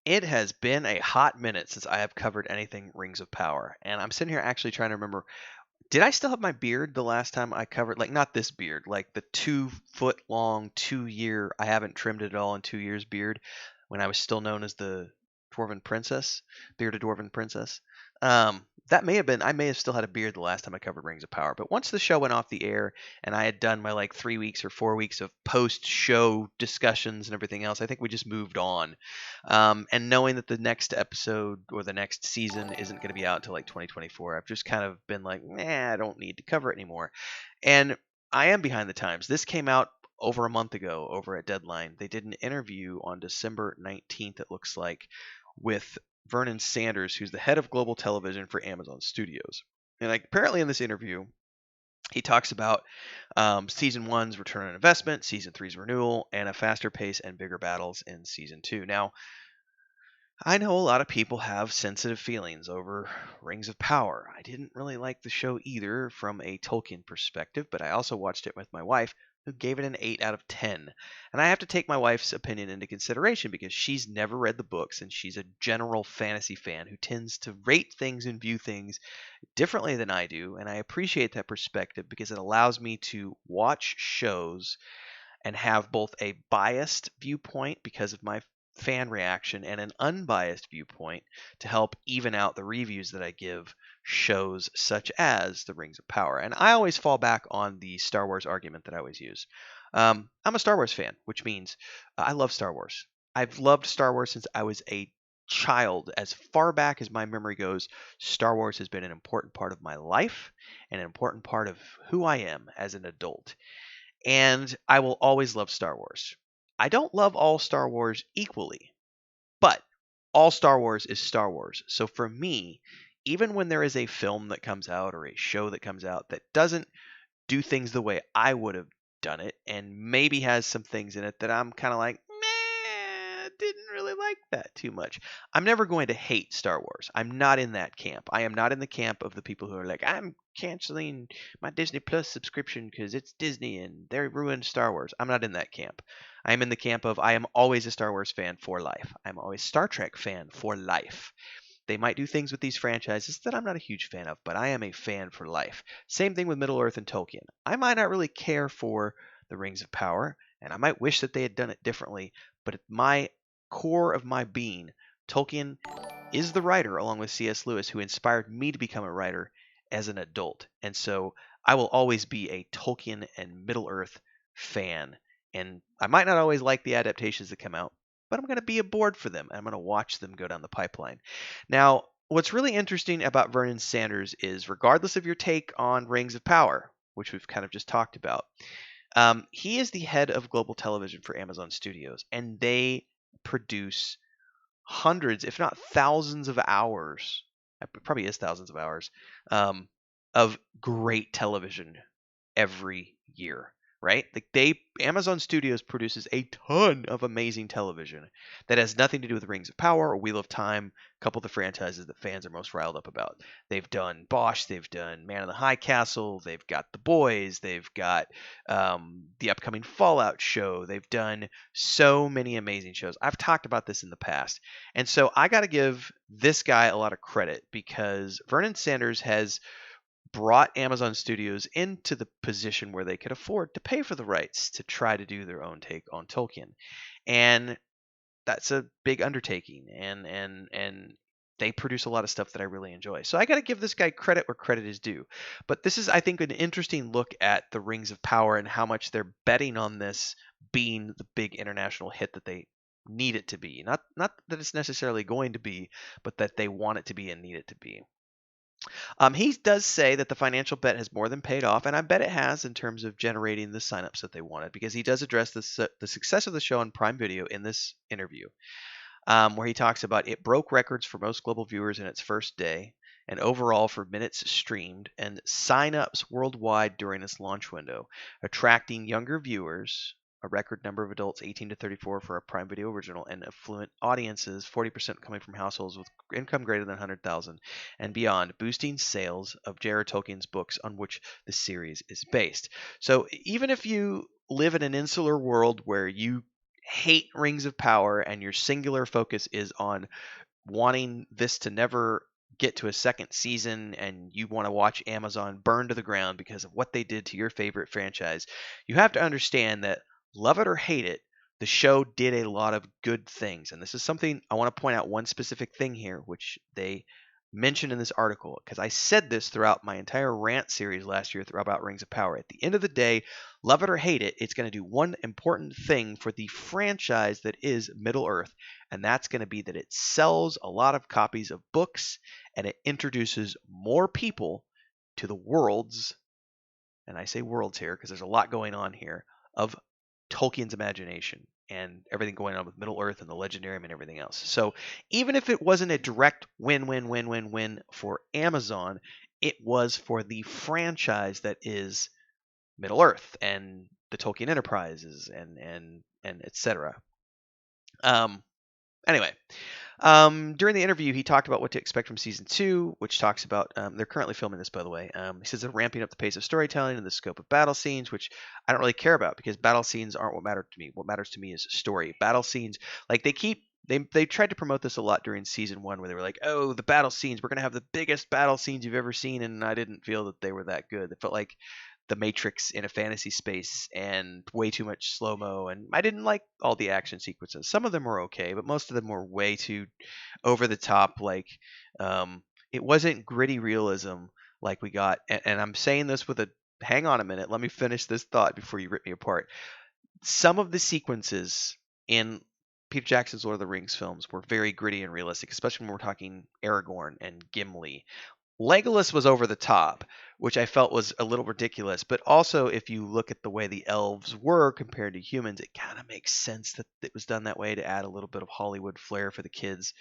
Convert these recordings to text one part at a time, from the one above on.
It has been a hot minute since I have covered anything Rings of Power, and I'm sitting here actually trying to remember. Did I still have my beard the last time I covered? Like, not this beard, like the 2 foot long, 2 year, I haven't trimmed it at all in 2 years beard when I was still known as the Dwarven Princess, bearded Dwarven Princess. That may have been, I may have still had a beard the last time I covered Rings of Power. But once the show went off the air and I had done my like 3 weeks or 4 weeks of post show discussions and everything else, I think we just moved on. And knowing that the next episode or the next season isn't going to be out until like 2024, I've just kind of been like, nah, I don't need to cover it anymore. And I am behind the times. This came out over a month ago over at Deadline. They did an interview on December 19th, it looks like, with Vernon Sanders, who's the head of global television for Amazon Studios. And like, apparently in this interview, he talks about season one's return on investment, season three's renewal, and a faster pace and bigger battles in season two. Now, I know a lot of people have sensitive feelings over Rings of Power. I didn't really like the show either from a Tolkien perspective, but I also watched it with my wife, who gave it an 8 out of 10. And I have to take my wife's opinion into consideration because she's never read the books and she's a general fantasy fan who tends to rate things and view things differently than I do. And I appreciate that perspective because it allows me to watch shows and have both a biased viewpoint because of my fan reaction and an unbiased viewpoint to help even out the reviews that I give shows such as The Rings of Power. And I always fall back on the Star Wars argument that I always use. I'm a Star Wars fan, which means I love Star Wars. I've loved Star Wars since I was a child. As far back as my memory goes, Star Wars has been an important part of my life and an important part of who I am as an adult. And I will always love Star Wars. I don't love all Star Wars equally, but all Star Wars is Star Wars. So for me, even when there is a film that comes out or a show that comes out that doesn't do things the way I would have done it and maybe has some things in it that I'm kind of like, meh, didn't really like that too much. I'm never going to hate Star Wars. I'm not in that camp. I am not in the camp of the people who are like, I'm canceling my Disney Plus subscription because it's Disney and they ruined Star Wars. I'm not in that camp. I am in the camp of I am always a Star Wars fan for life. I'm always Star Trek fan for life. They might do things with these franchises that I'm not a huge fan of, but I am a fan for life. Same thing with Middle Earth and Tolkien. I might not really care for the Rings of Power, and I might wish that they had done it differently, but at my core of my being, Tolkien is the writer, along with C.S. Lewis, who inspired me to become a writer as an adult. And so I will always be a Tolkien and Middle Earth fan. And I might not always like the adaptations that come out, but I'm going to be aboard for them. I'm going to watch them go down the pipeline. Now, what's really interesting about Vernon Sanders is, regardless of your take on Rings of Power, which we've kind of just talked about, he is the head of global television for Amazon Studios, and they produce hundreds, if not thousands of hours, it probably is thousands of hours, um, of great television every year, right? Like Amazon Studios produces a ton of amazing television that has nothing to do with Rings of Power or Wheel of Time, a couple of the franchises that fans are most riled up about. They've done Bosch, they've done Man in the High Castle, they've got The Boys, they've got the upcoming Fallout show, they've done so many amazing shows. I've talked about this in the past. And so I got to give this guy a lot of credit because Vernon Sanders has brought Amazon Studios into the position where they could afford to pay for the rights to try to do their own take on Tolkien. And that's a big undertaking, and they produce a lot of stuff that I really enjoy. So I got to give this guy credit where credit is due. But this is, I think, an interesting look at the Rings of Power and how much they're betting on this being the big international hit that they need it to be. Not that it's necessarily going to be, but that they want it to be and need it to be. He does say that the financial bet has more than paid off, and I bet it has in terms of generating the signups that they wanted, because he does address the success of the show on Prime Video in this interview, where he talks about it broke records for most global viewers in its first day, and overall for minutes streamed, and signups worldwide during its launch window, attracting younger viewers, a record number of adults 18 to 34 for a Prime Video original, and affluent audiences, 40% coming from households with income greater than 100,000 and beyond, boosting sales of J.R.R. Tolkien's books on which the series is based. So even if you live in an insular world where you hate Rings of Power and your singular focus is on wanting this to never get to a second season and you want to watch Amazon burn to the ground because of what they did to your favorite franchise, you have to understand that, love it or hate it, the show did a lot of good things. And this is something I want to point out, one specific thing here, which they mentioned in this article, because I said this throughout my entire rant series last year about Rings of Power. At the end of the day, love it or hate it, it's going to do one important thing for the franchise that is Middle Earth, and that's going to be that it sells a lot of copies of books and it introduces more people to the worlds, and I say worlds here because there's a lot going on here, of Tolkien's imagination and everything going on with Middle Earth and the Legendarium and everything else. So even if it wasn't a direct win for Amazon, it was for the franchise that is Middle Earth and the Tolkien Enterprises and etc. Anyway, during the interview, he talked about what to expect from season 2, which talks about they're currently filming this, by the way. He says they're ramping up the pace of storytelling and the scope of battle scenes, which I don't really care about because battle scenes aren't what matter to me. What matters to me is story. Battle scenes, like they tried to promote this a lot during season 1, where they were like, "Oh, the battle scenes, we're gonna have the biggest battle scenes you've ever seen," and I didn't feel that they were that good. It felt like the Matrix in a fantasy space and way too much slow mo. And I didn't like all the action sequences. Some of them were okay, but most of them were way too over the top. Like, it wasn't gritty realism like we got. And I'm saying this with a hang on a minute. Let me finish this thought before you rip me apart. Some of the sequences in Peter Jackson's Lord of the Rings films were very gritty and realistic, especially when we're talking Aragorn and Gimli. Legolas was over the top, which I felt was a little ridiculous. But also, if you look at the way the elves were compared to humans, it kind of makes sense that it was done that way to add a little bit of Hollywood flair for the kids.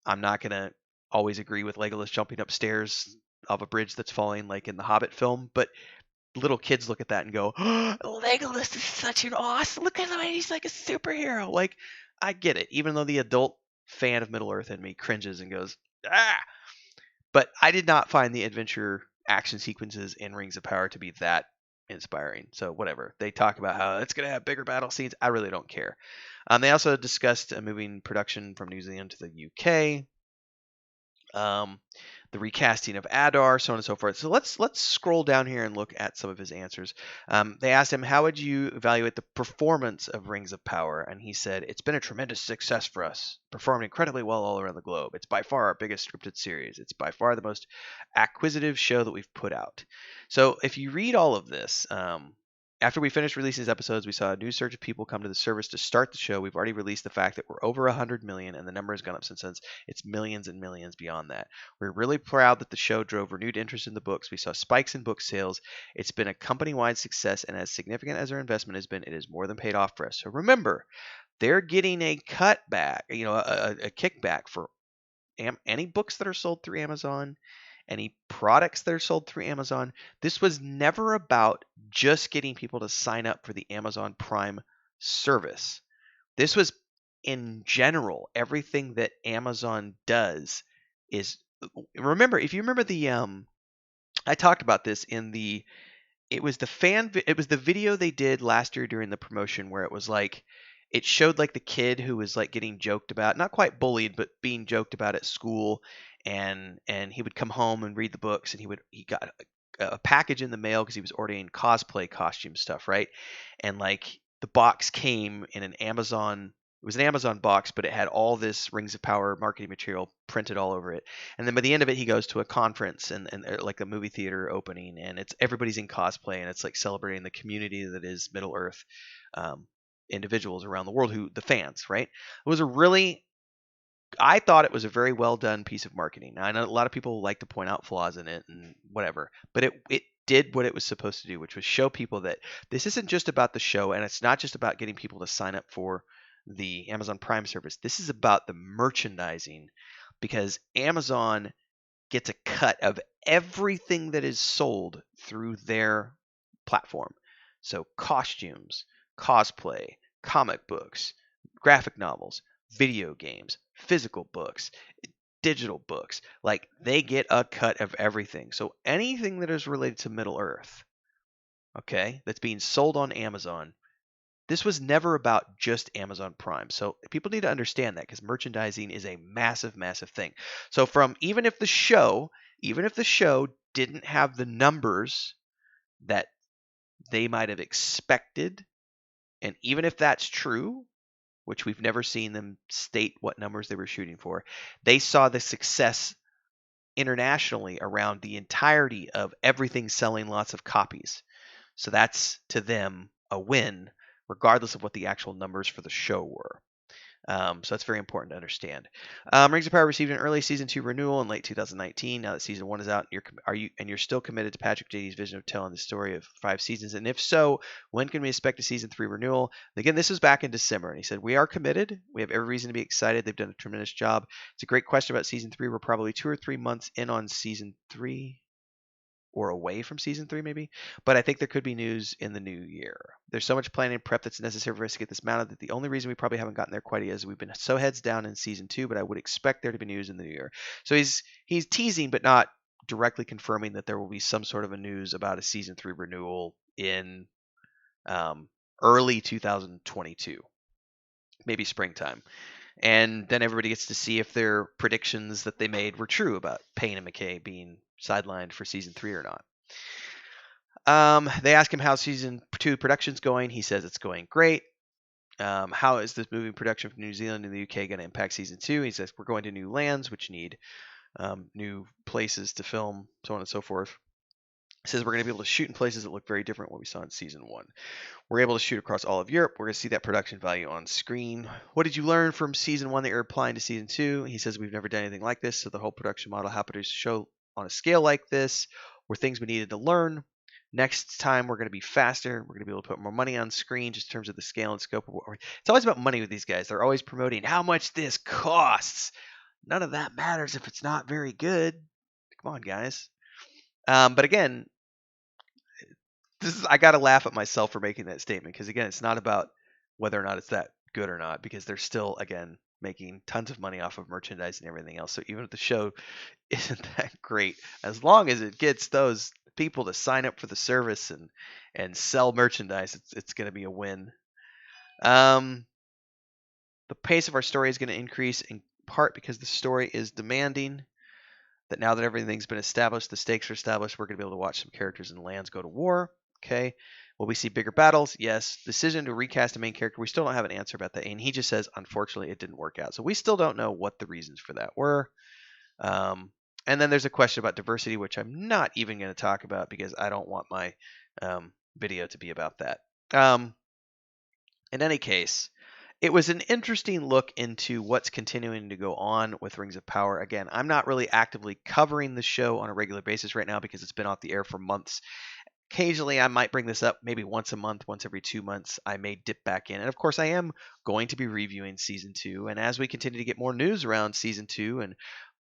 I'm not going to always agree with Legolas jumping upstairs of a bridge that's falling like in the Hobbit film, but little kids look at that and go, oh, Legolas is such an awesome, look at the way he's like a superhero. Like, I get it, even though the adult fan of Middle Earth in me cringes and goes, ah. But I did not find the adventure action sequences in Rings of Power to be that inspiring. So whatever. They talk about how it's going to have bigger battle scenes. I really don't care. They also discussed moving production from New Zealand to the UK. The recasting of Adar, so on and so forth. So let's scroll down here and look at some of his answers. They asked him, how would you evaluate the performance of Rings of Power? And he said, it's been a tremendous success for us, performed incredibly well all around the globe. It's by far our biggest scripted series. It's by far the most acquisitive show that we've put out. So if you read all of this, after we finished releasing these episodes, we saw a new surge of people come to the service to start the show. We've already released the fact that we're over 100 million, and the number has gone up since then. It's millions and millions beyond that. We're really proud that the show drove renewed interest in the books. We saw spikes in book sales. It's been a company-wide success, and as significant as our investment has been, it has more than paid off for us. So remember, they're getting a cutback, a kickback for any books that are sold through Amazon, any products that are sold through Amazon. This was never about just getting people to sign up for the Amazon Prime service. This was in general, everything that Amazon does is, remember, if you remember I talked about this in it was the video they did last year during the promotion where it was like, it showed like the kid who was like getting joked about, not quite bullied, but being joked about at school, and he would come home and read the books, and he got a package in the mail because he was ordering cosplay costume stuff, right? And like the box came in an Amazon. It was an Amazon box, but it had all this Rings of Power marketing material printed all over it. And then by the end of it, he goes to a conference and like a movie theater opening, and it's everybody's in cosplay, and it's like celebrating the community that is Middle Earth, individuals around the world, the fans, right? It was I thought it was a very well done piece of marketing. Now, I know a lot of people like to point out flaws in it and whatever, but it did what it was supposed to do, which was show people that this isn't just about the show, and it's not just about getting people to sign up for the Amazon Prime service. This is about the merchandising, because Amazon gets a cut of everything that is sold through their platform. So costumes, cosplay, comic books, graphic novels, video games, physical books, digital books, like they get a cut of everything. So anything that is related to Middle Earth, okay, that's being sold on Amazon, This was never about just Amazon Prime. So people need to understand that because merchandising is a massive, massive thing. So from even if the show didn't have the numbers that they might have expected, and even if that's true, which we've never seen them state what numbers they were shooting for, they saw the success internationally around the entirety of everything selling lots of copies. So that's to them a win, regardless of what the actual numbers for the show were. So that's very important to understand. Rings of Power received an early season 2 renewal in late 2019. Now that season 1 is out, you're still committed to Patrick J.D.'s vision of telling the story of 5 seasons? And if so, when can we expect a season 3 renewal? And again, this was back in December, and he said we are committed. We have every reason to be excited. They've done a tremendous job. It's a great question about season 3. We're probably 2 or 3 months in on season 3 or away from season 3 maybe, but I think there could be news in the new year. There's so much planning and prep that's necessary for us to get this mounted that the only reason we probably haven't gotten there quite yet is we've been so heads down in season 2, but I would expect there to be news in the new year. So he's teasing but not directly confirming that there will be some sort of a news about a season 3 renewal in early 2022, maybe springtime. And then everybody gets to see if their predictions that they made were true about Payne and McKay being sidelined for season 3 or not. They ask him how season 2 production's going. He says it's going great. How is this movie production from New Zealand and the UK going to impact season 2? He says we're going to new lands, which need new places to film, so on and so forth. He says we're going to be able to shoot in places that look very different what we saw in season 1. We're able to shoot across all of Europe. We're going to see that production value on screen. What did you learn from season 1 that you're applying to season 2? He says we've never done anything like this, so the whole production model, how producers show on a scale like this, were things we needed to learn. Next time we're going to be faster. We're going to be able to put more money on screen just in terms of the scale and scope of what we're. It's always about money with these guys. They're always promoting how much this costs. None of that matters if it's not very good. Come on, guys. But again, I got to laugh at myself for making that statement because again, it's not about whether or not it's that good or not because they're still again making tons of money off of merchandise and everything else. So even if the show isn't that great, as long as it gets those people to sign up for the service and sell merchandise, it's going to be a win. The pace of our story is going to increase in part because the story is demanding. That now that everything's been established, the stakes are established, we're going to be able to watch some characters and lands go to war. Okay. Will we see bigger battles? Yes. Decision to recast a main character, we still don't have an answer about that. And he just says, unfortunately, it didn't work out. So we still don't know what the reasons for that were. And then there's a question about diversity, which I'm not even going to talk about because I don't want my video to be about that. In any case, it was an interesting look into what's continuing to go on with Rings of Power. Again, I'm not really actively covering the show on a regular basis right now because it's been off the air for months. Occasionally, I might bring this up maybe once a month, once every 2 months. I may dip back in. And of course, I am going to be reviewing season 2. And as we continue to get more news around season 2 and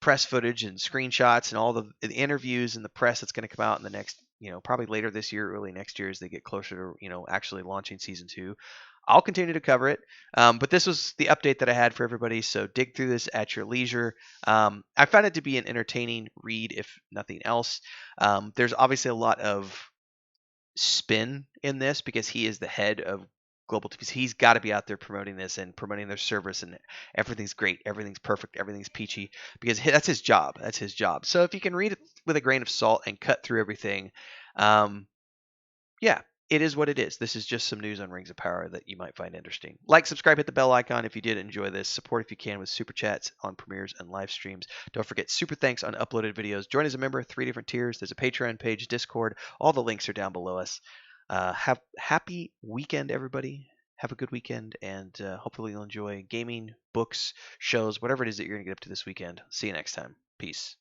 press footage and screenshots and all the interviews and the press that's going to come out in the next, probably later this year, early next year as they get closer to, actually launching season 2, I'll continue to cover it. But this was the update that I had for everybody. So dig through this at your leisure. I found it to be an entertaining read, if nothing else. There's obviously a lot of spin in this because he is the head of Global TVs. He's got to be out there promoting this and promoting their service, and everything's great, everything's perfect, everything's peachy because that's his job. That's his job. So if you can read it with a grain of salt and cut through everything, yeah, it is what it is. This is just some news on Rings of Power that you might find interesting. Like, subscribe, hit the bell icon if you did enjoy this. Support if you can with super chats on premieres and live streams. Don't forget super thanks on uploaded videos. Join as a member, 3 different tiers. There's a Patreon page, Discord. All the links are down below us. Have happy weekend, everybody. Have a good weekend, and hopefully you'll enjoy gaming, books, shows, whatever it is that you're going to get up to this weekend. See you next time. Peace.